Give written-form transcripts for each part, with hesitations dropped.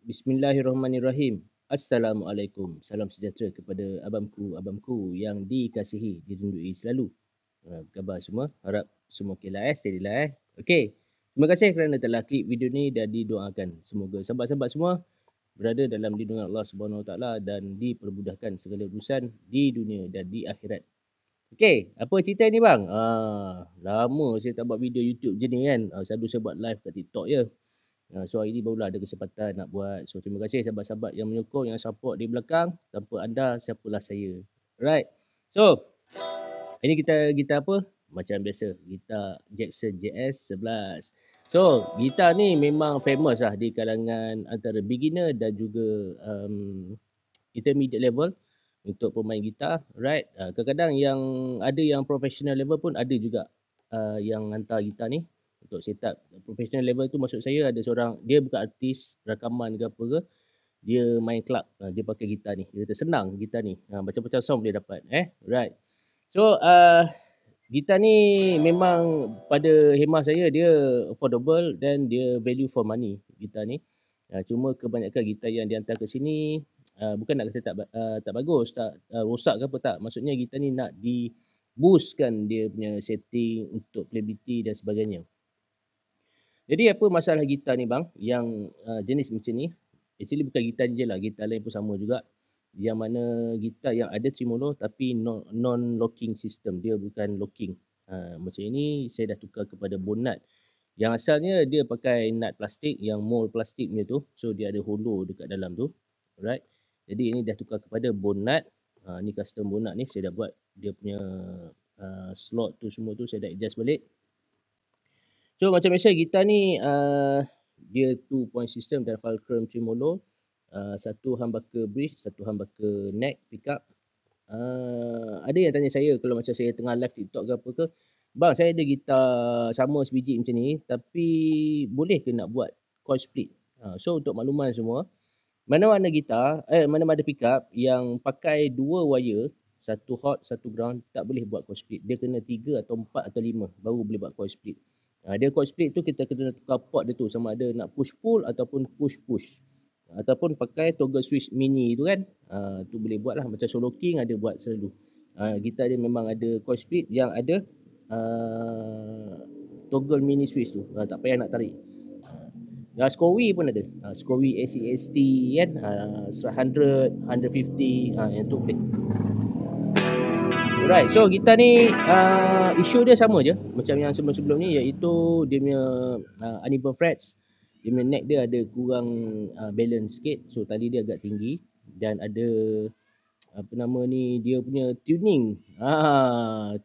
Bismillahirrahmanirrahim. Assalamualaikum. Salam sejahtera kepada abangku yang dikasihi, dirindui selalu. Apa khabar semua? Harap semua okey lah, steady lah. Okey. Terima kasih kerana telah klik video ni dan didoakan. Semoga sahabat-sahabat semua berada dalam lindungan Allah Subhanahu Wa Taala dan dipermudahkan segala urusan di dunia dan di akhirat. Okey, apa cerita ni bang? Lama saya tak buat video YouTube je ni kan. Selalu saya buat live kat TikTok je. So hari ni barulah ada kesempatan nak buat. So terima kasih sahabat-sahabat yang menyokong, yang support di belakang. Tanpa anda, siapalah saya. Alright. So hari ni kita apa? Macam biasa, gitar Jackson JS11. So gitar ni memang famous lah di kalangan antara beginner dan juga intermediate level untuk pemain gitar. Right. Kadang-kadang yang ada yang professional level pun ada juga yang hantar gitar ni untuk setup. Professional level tu maksud saya ada seorang, dia bukan artis rakaman ke apa ke, dia main club, dia pakai gitar ni. Dia kata senang gitar ni, macam-macam sound boleh dapat. Right. So gitar ni memang pada hemah saya dia affordable dan dia value for money gitar ni. Cuma kebanyakan gitar yang dihantar ke sini bukan nak kata tak bagus, tak rosak ke apa, tak. Maksudnya gitar ni nak di boostkan dia punya setting untuk playability dan sebagainya. Jadi apa masalah gitar ni bang, yang jenis macam ni, actually bukan gitar je lah, gitar lain pun sama juga. Yang mana gitar yang ada tremolo tapi non-locking system, dia bukan locking. Macam ini saya dah tukar kepada bone nut. Yang asalnya dia pakai nut plastik, yang mold plastik punya tu. So dia ada hollow dekat dalam tu. Alright. Jadi ini dah tukar kepada bone nut. Ni custom bone nut ni saya dah buat. Dia punya slot tu semua tu saya dah adjust balik. So macam biasa gitar ni dia 2-point system dan fulcrum tremolo. Satu humbucker bridge, satu humbucker neck pickup. Ada yang tanya saya kalau macam saya tengah live TikTok ke apa ke, bang saya ada gitar sama sebiji macam ni tapi boleh ke nak buat coil split? So untuk makluman semua, mana-mana gitar, mana-mana pickup yang pakai 2 wire, satu hot, satu ground, tak boleh buat coil split. Dia kena 3 atau 4 atau 5 baru boleh buat coil split. Dia coil split tu kita kena tukar port dia tu, sama ada nak push pull ataupun push push. Ataupun pakai toggle switch mini tu kan. Tu boleh buat lah, macam Solo King ada buat selalu. Gitar dia memang ada coil split yang ada toggle mini switch tu. Tak payah nak tarik. Scowie pun ada. Scowie ACST kan. 100, 150, yang tu boleh. Alright, so gitar ni isu dia sama je macam yang sebelum-sebelum ni, iaitu dia punya uneven frets. Dia punya neck dia ada kurang balance sikit, so tali dia agak tinggi dan ada apa nama ni, dia punya tuning.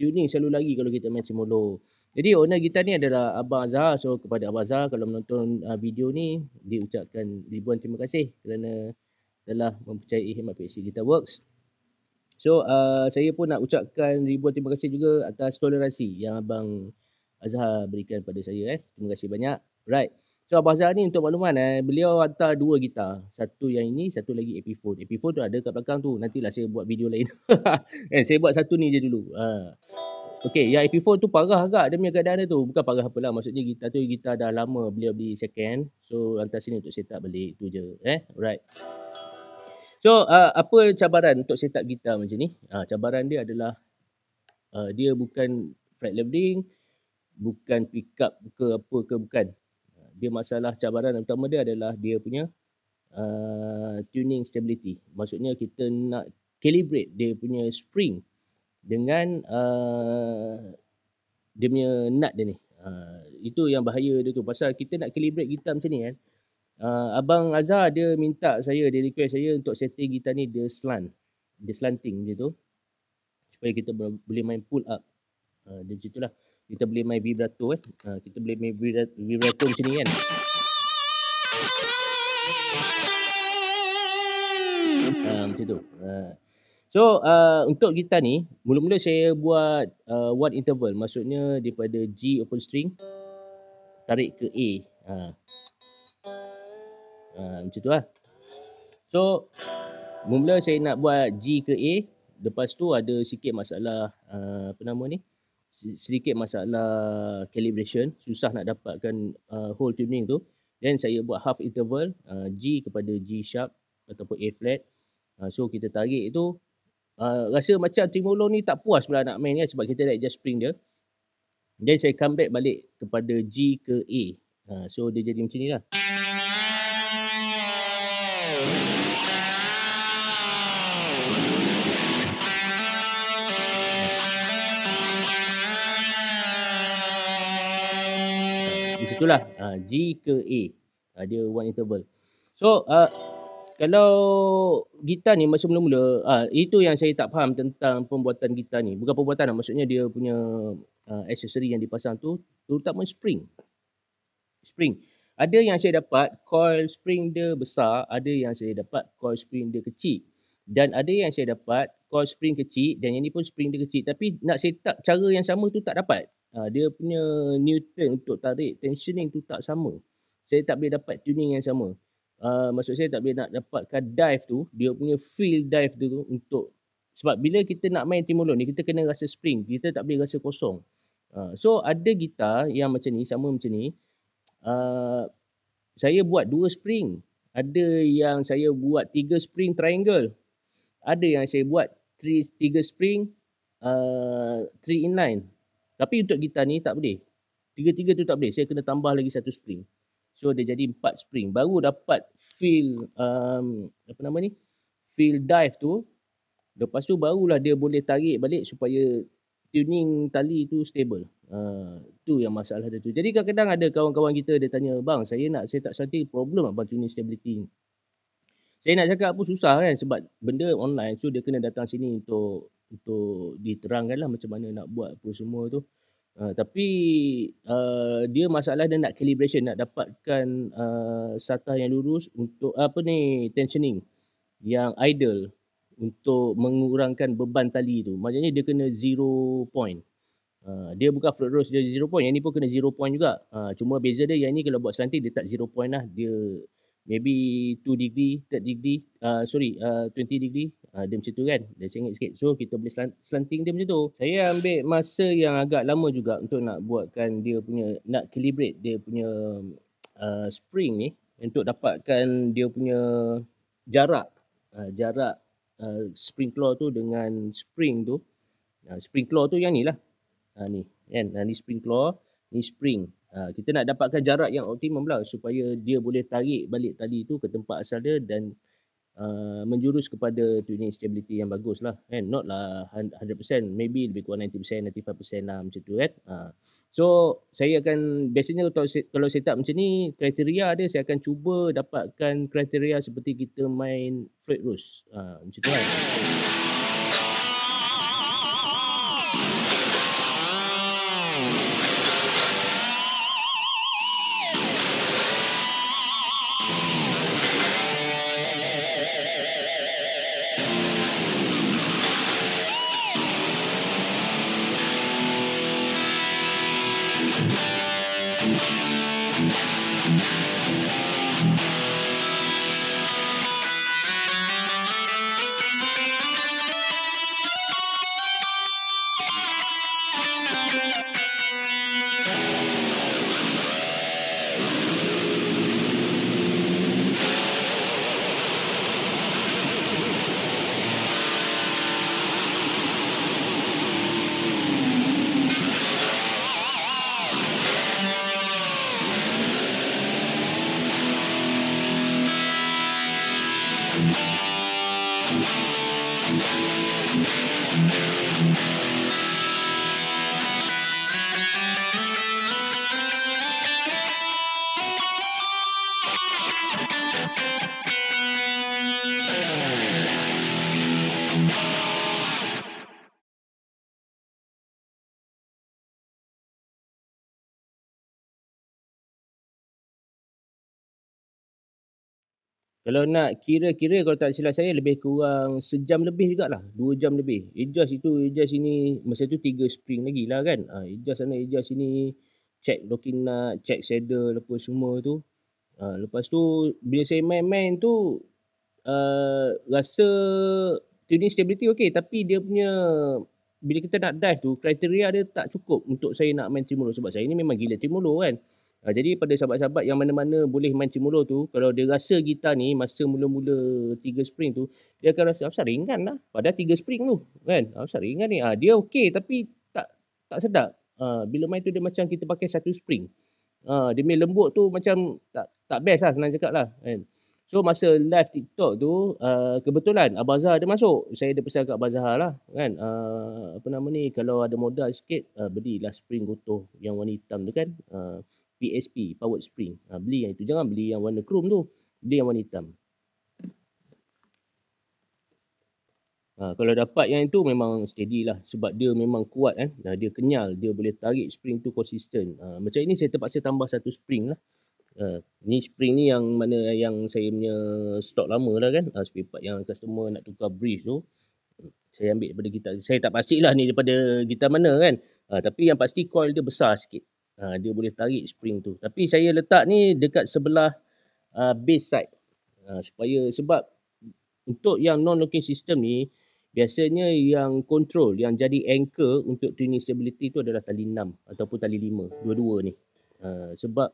Tuning selalu lagi kalau kita main tremolo. Jadi owner gitar ni adalah Abang Azhar. So kepada Abang Azhar kalau menonton video ni, diucapkan ribuan terima kasih kerana telah mempercayai Hemat PXC Guitar Works. So saya pun nak ucapkan ribuan terima kasih juga atas toleransi yang Abang Azhar berikan pada saya. Terima kasih banyak. Right. So Abang Azhar ni untuk makluman, beliau hantar 2 gitar. Satu yang ini, satu lagi AP4. AP4 tu ada kat belakang tu. Nantilah saya buat video lain. Saya buat satu ni je dulu. Okay, yang AP4 tu parah agak dia punya keadaan dia tu. Bukan parah apalah, maksudnya gitar tu gitar dah lama beliau beli second. So hantar sini untuk set up balik, tu je. Right. So apa cabaran untuk setup gitar macam ni? Cabaran dia adalah dia bukan fret leveling, bukan pickup ke apa ke, bukan. Dia masalah cabaran utama dia adalah dia punya tuning stability. Maksudnya kita nak calibrate dia punya spring dengan dia punya nut dia ni. Itu yang bahaya dia tu. Pasal kita nak calibrate gitar macam ni kan. Abang Azhar dia minta saya, dia request saya untuk setting gitar ni dia slanting macam tu, supaya kita boleh main pull up. Dia macam itulah. Kita boleh main vibrato kan. Kita boleh main vibrato macam ni kan. Macam tu. So untuk gitar ni, mula-mula saya buat one interval, maksudnya daripada G open string tarik ke A. Macam tu lah. So mula saya nak buat G ke A, lepas tu ada sikit masalah apa nama ni? Sedikit masalah calibration, susah nak dapatkan whole tuning tu. Then saya buat half interval G kepada G sharp ataupun A flat. So kita tarik tu rasa macam tremolo ni tak puas pula nak main kan, sebab kita dah adjust spring dia. Then saya come back balik kepada G ke A. So dia jadi macam ni lah. Macam tu lah. G ke A. Dia one interval. So kalau gitar ni masa mula-mula, itu yang saya tak faham tentang pembuatan gitar ni. Bukan pembuatan lah, maksudnya dia punya aksesori yang dipasang tu, terutama spring. Ada yang saya dapat coil spring dia besar, ada yang saya dapat coil spring dia kecil. Dan ada yang saya dapat coil spring kecil dan yang ni pun spring dia kecil. Tapi nak set up cara yang sama tu tak dapat. Dia punya newton untuk tarik tensioning tu tak sama. Saya tak boleh dapat tuning yang sama. Maksud saya tak boleh nak dapatkan dive tu, dia punya feel dive tu untuk, sebab bila kita nak main tremolo ni, kita kena rasa spring, kita tak boleh rasa kosong. So ada gitar yang macam ni, sama macam ni, saya buat 2 spring, ada yang saya buat 3 spring triangle, ada yang saya buat 3 spring 3 inline. Tapi untuk gitar ni tak boleh, 3 tu tak boleh, saya kena tambah lagi 1 spring. So dia jadi 4 spring, baru dapat feel apa nama ni, feel dive tu. Lepas tu barulah dia boleh tarik balik supaya tuning tali tu stable. Tu yang masalah dia tu. Jadi kadang-kadang ada kawan-kawan kita dia tanya, bang saya tak setting, problem abang tuning stability. Saya nak cakap pun susah kan, sebab benda online, so dia kena datang sini untuk diterangkan lah macam mana nak buat apa semua tu. Tapi dia masalah dia nak calibration, nak dapatkan satah yang lurus untuk tensioning yang ideal untuk mengurangkan beban tali tu. Maksudnya dia kena 0 point. Dia bukan flat rose dia 0 point, yang ni pun kena 0 point juga. Cuma beza dia, yang ni kalau buat slanting dia tak 0 point lah, dia maybe 2 degree, 3 degree, 20 degree, dia macam tu kan, dia sengit sikit. So kita boleh slanting dia macam tu. Saya ambil masa yang agak lama juga untuk nak buatkan dia punya, nak calibrate dia punya spring ni, untuk dapatkan dia punya jarak spring claw tu dengan spring tu. Spring claw tu yang ni lah, ni kan, ni spring claw, ni spring. Kita nak dapatkan jarak yang optimum lah, supaya dia boleh tarik balik tali tu ke tempat asal dia dan menjurus kepada tuning stability yang bagus lah kan. Not lah 100%, maybe lebih kurang 90%, 95% lah macam tu kan. So saya akan, biasanya kalau set up macam ni, kriteria dia saya akan cuba dapatkan kriteria seperti kita main flat rose, macam tu kan. Kalau nak kira-kira, kalau tak silap saya lebih kurang sejam lebih jugalah, 2 jam lebih. Adjust ini, masa tu 3 spring lagi lah kan. Adjust sana, adjust sini, check locking nut, check saddle apa semua tu. Lepas tu bila saya main-main tu, rasa tuning stability okey, tapi dia punya bila kita nak dive tu, kriteria dia tak cukup untuk saya nak main tremolo, sebab saya ni memang gila tremolo kan. Jadi pada sahabat-sahabat yang mana-mana boleh main tremolo tu, kalau dia rasa gitar ni masa mula-mula 3 spring tu, dia akan rasa asal ringan lah. Padahal 3 spring tu kan. Asal ringan ni. Dia okey tapi tak sedap. Bila main tu dia macam kita pakai 1 spring. Dia punya lembut tu macam tak best lah, senang cakap lah kan. So masa live TikTok tu, kebetulan Abang Zahar ada masuk. Saya ada pesan kat Abang Zahar lah kan. Apa nama ni, kalau ada modal sikit, belilah spring gotoh yang warna hitam tu kan. PSP, powered spring. Beli yang itu. Jangan beli yang warna chrome tu. Beli yang warna hitam. Kalau dapat yang itu memang steady lah. Sebab dia memang kuat kan. Dia kenyal. Dia boleh tarik spring tu konsisten. Macam ini saya terpaksa tambah 1 spring lah. Ni spring ni yang mana yang saya punya stok lama lah kan. Spare part yang customer nak tukar bridge tu, saya ambil daripada gitar. Saya tak pastilah ni daripada gitar mana kan. Tapi yang pasti coil dia besar sikit. Dia boleh tarik spring tu. Tapi saya letak ni dekat sebelah bass side. Sebab untuk yang non-locking system ni, biasanya yang control, yang jadi anchor untuk tuning stability tu adalah tali 6 ataupun tali 5. Dua-dua ni. Sebab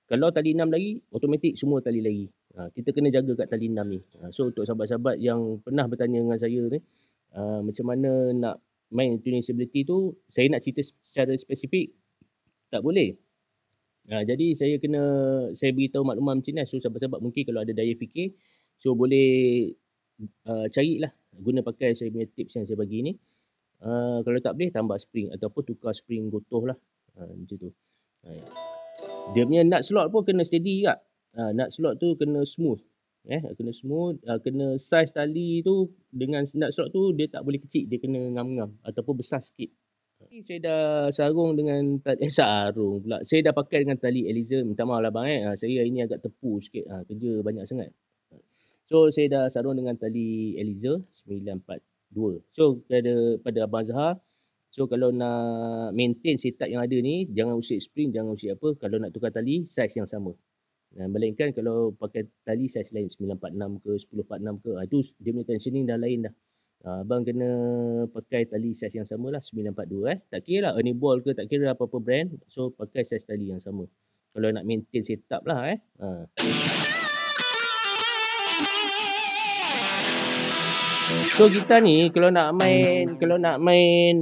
kalau tali 6 lagi, automatik semua tali lagi. Kita kena jaga kat tali 6 ni. So untuk sahabat-sahabat yang pernah bertanya dengan saya ni, macam mana nak main tuning stability tu, saya nak cerita secara spesifik, tak boleh. Jadi saya beritahu makluman macam ni. So sahabat-sahabat mungkin kalau ada daya fikir, so boleh carilah, guna pakai saya punya tips yang saya bagi ni. Kalau tak boleh, tambah spring ataupun tukar spring gotoh lah. Macam tu. Dia punya nut slot pun kena steady juga. Nut slot tu kena smooth. Kena smooth. Kena size tali tu dengan nut slot tu dia tak boleh kecil. Dia kena ngam-ngam ataupun besar sikit. Saya dah sarung dengan sarung pula. Saya dah pakai dengan tali Eliza. Minta maaf lah bang. Saya hari ni agak tepu sikit. Kerja banyak sangat. So saya dah sarung dengan tali Eliza 942. So pada Abang Zahar, so kalau nak maintain setup yang ada ni, jangan usik spring, jangan usik apa. Kalau nak tukar tali, saiz yang sama. Melainkan kalau pakai tali saiz lain, 946 ke, 1046 ke, itu dia punya tensioning dah lain dah. Abang kena pakai tali saiz yang sama lah, 942 Tak kira lah Ernie Ball ke, tak kira apa-apa brand. So pakai saiz tali yang sama. Kalau nak maintain setup lah So gitar ni kalau nak main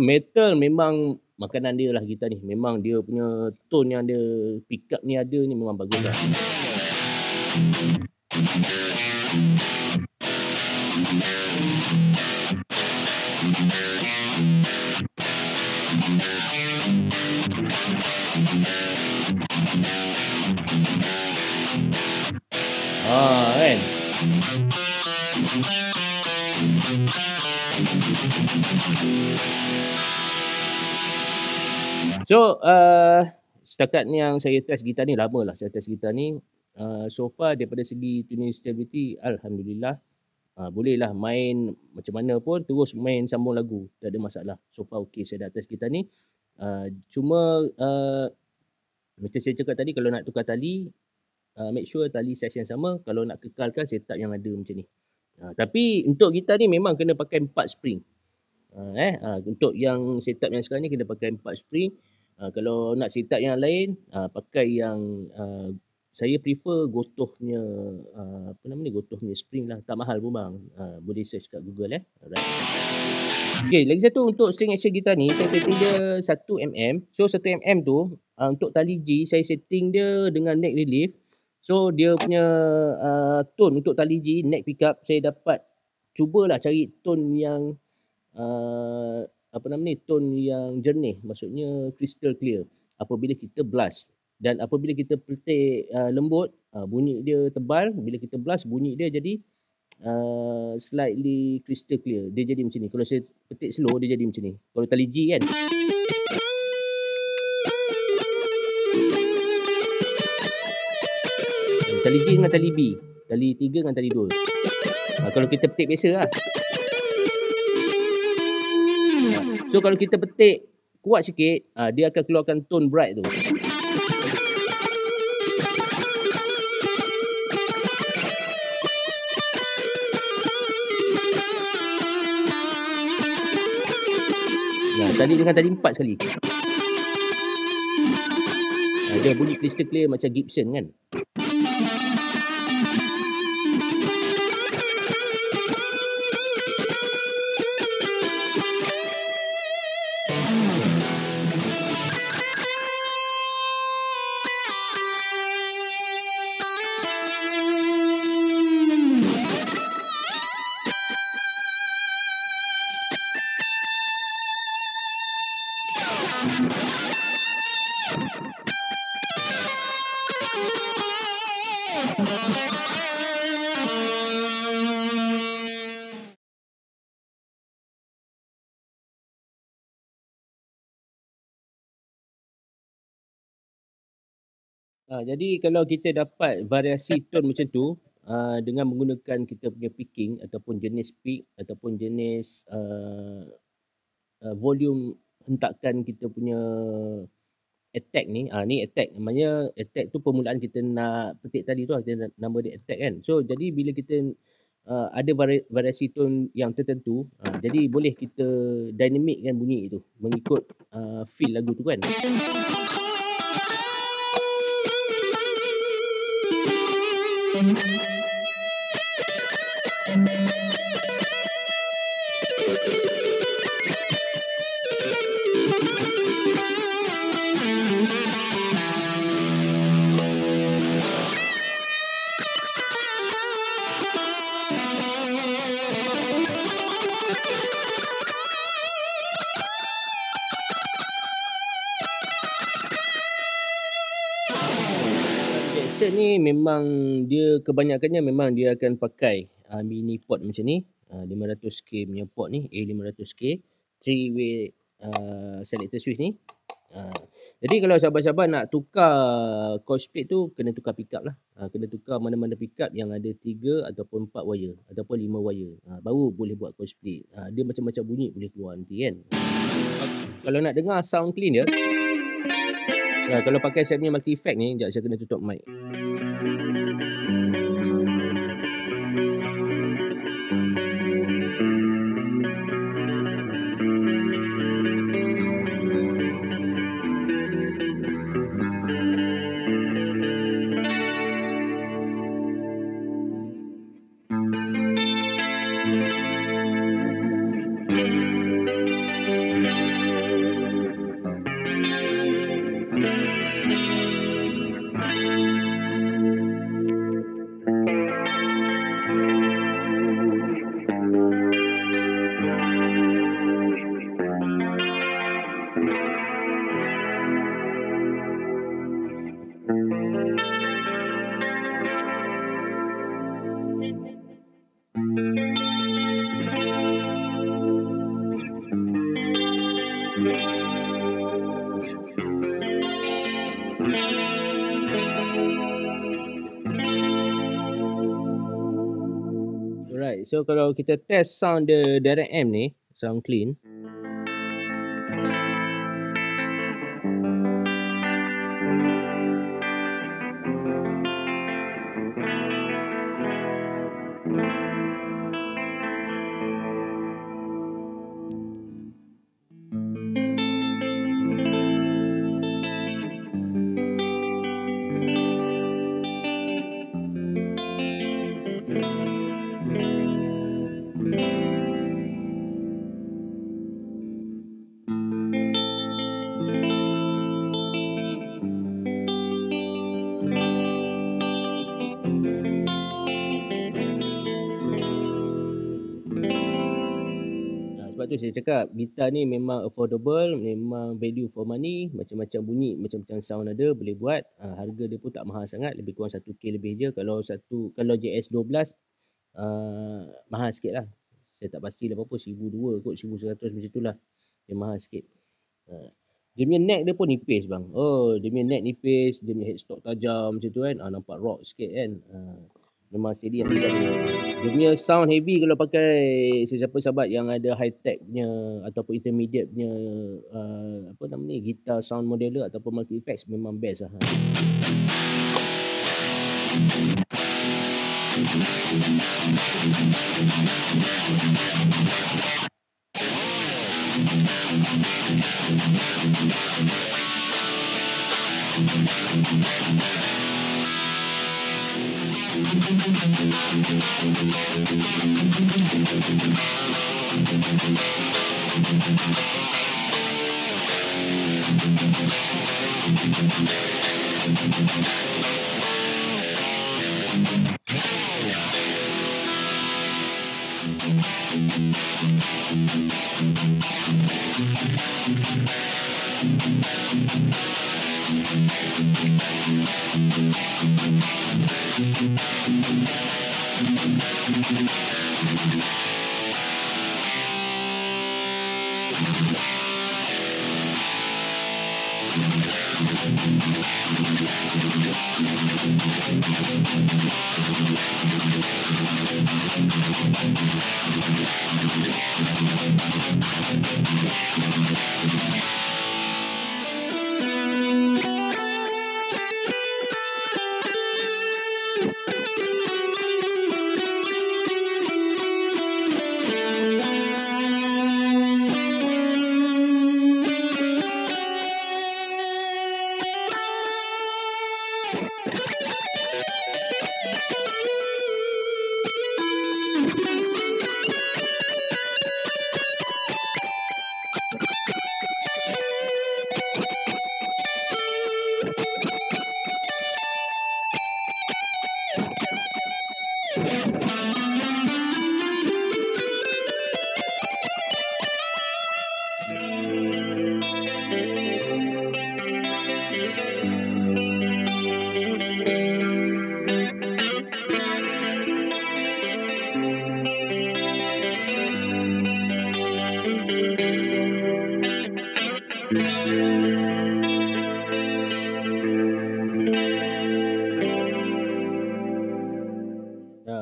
metal, memang makanan dia lah gitar ni. Memang dia punya tone yang dia pick up ni ada ni memang bagus lah. Kan. So setakat ni yang saya test gitar ni, lama lah saya test gitar ni. So far daripada segi tuning stability, alhamdulillah, boleh lah main macam mana pun, terus main sambung lagu, tak ada masalah. So far okey, saya dah test gitar ni. Cuma macam saya cakap tadi, kalau nak tukar tali, make sure tali saiz yang sama. Kalau nak kekalkan setup yang ada macam ni. Tapi untuk gitar ni memang kena pakai 4 spring. Untuk yang setup yang sekarang ni kena pakai 4 spring. Kalau nak setup yang lain, pakai yang saya prefer gotohnya gotohnya spring lah. Tak mahal pun bang. Boleh search kat Google Alright. Okay, lagi satu untuk string action gitar ni, saya setting dia 1mm. So 1mm tu untuk tali G, saya setting dia dengan neck relief. So dia punya tone untuk tali G, neck pickup, saya dapat cubalah cari tone yang tone yang jernih, maksudnya crystal clear apabila kita blast. Dan apabila kita petik lembut, bunyi dia tebal. Bila kita blast, bunyi dia jadi slightly crystal clear. Dia jadi macam ni. Kalau saya petik slow, dia jadi macam ni. Kalau tali G kan, tali G dengan tali B. Tali 3 dengan tali 2. Kalau kita petik biasa lah. So kalau kita petik kuat sikit, dia akan keluarkan tone bright tu. Tadi dengan tadi 4 sekali. Dia bunyi crystal clear macam Gibson kan. Jadi kalau kita dapat variasi tone macam tu dengan menggunakan kita punya picking ataupun jenis pick ataupun jenis volume hentakan kita punya attack ni, ni attack. Maknanya attack tu permulaan kita nak petik tadi tu, kita nama dia attack kan. So jadi bila kita ada variasi tone yang tertentu, jadi boleh kita dynamickan bunyi itu mengikut feel lagu tu kan. Jackson ni memang dia kebanyakannya memang dia akan pakai mini pot macam ni, 500k punya pot ni, A500k 3-way selector switch ni. Jadi kalau sahabat-sahabat nak tukar coil split tu kena tukar pickup lah. Kena tukar mana-mana pickup yang ada 3 ataupun 4 wire ataupun 5 wire. Baru boleh buat coil split. Dia macam-macam bunyi boleh keluar nanti kan. Kalau nak dengar sound clean dia, kalau pakai saya punya multi effect ni, sekejap saya kena tutup mic. Alright, so kalau kita test sound the direct amp ni, sound clean. Sebab tu saya cakap gitar ni memang affordable, memang value for money, macam-macam bunyi, macam-macam sound ada, boleh buat. Harga dia pun tak mahal sangat, lebih kurang 1k lebih je. Kalau JS12 mahal sikit lah. Saya tak pasti lah berapa, 1,200 kot, 1,100 macam tu lah. Dia mahal sikit. Dia punya neck dia pun nipis bang. Dia punya neck nipis, dia punya headstock tajam macam tu kan. Nampak rock sikit kan. Memang steady yang tidak dia. Dia punya sound heavy kalau pakai sesiapa sahabat yang ada high tech punya ataupun intermediate punya apa nama ni, gitar sound modeler ataupun multi effects memang best lah.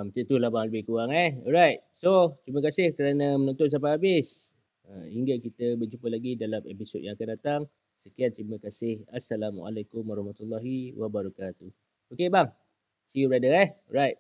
Macam tu lah bang, lebih kurang Alright. So, terima kasih kerana menonton sampai habis. Hingga kita berjumpa lagi dalam episod yang akan datang. Sekian, terima kasih. Assalamualaikum warahmatullahi wabarakatuh. Okay bang. See you brother Right.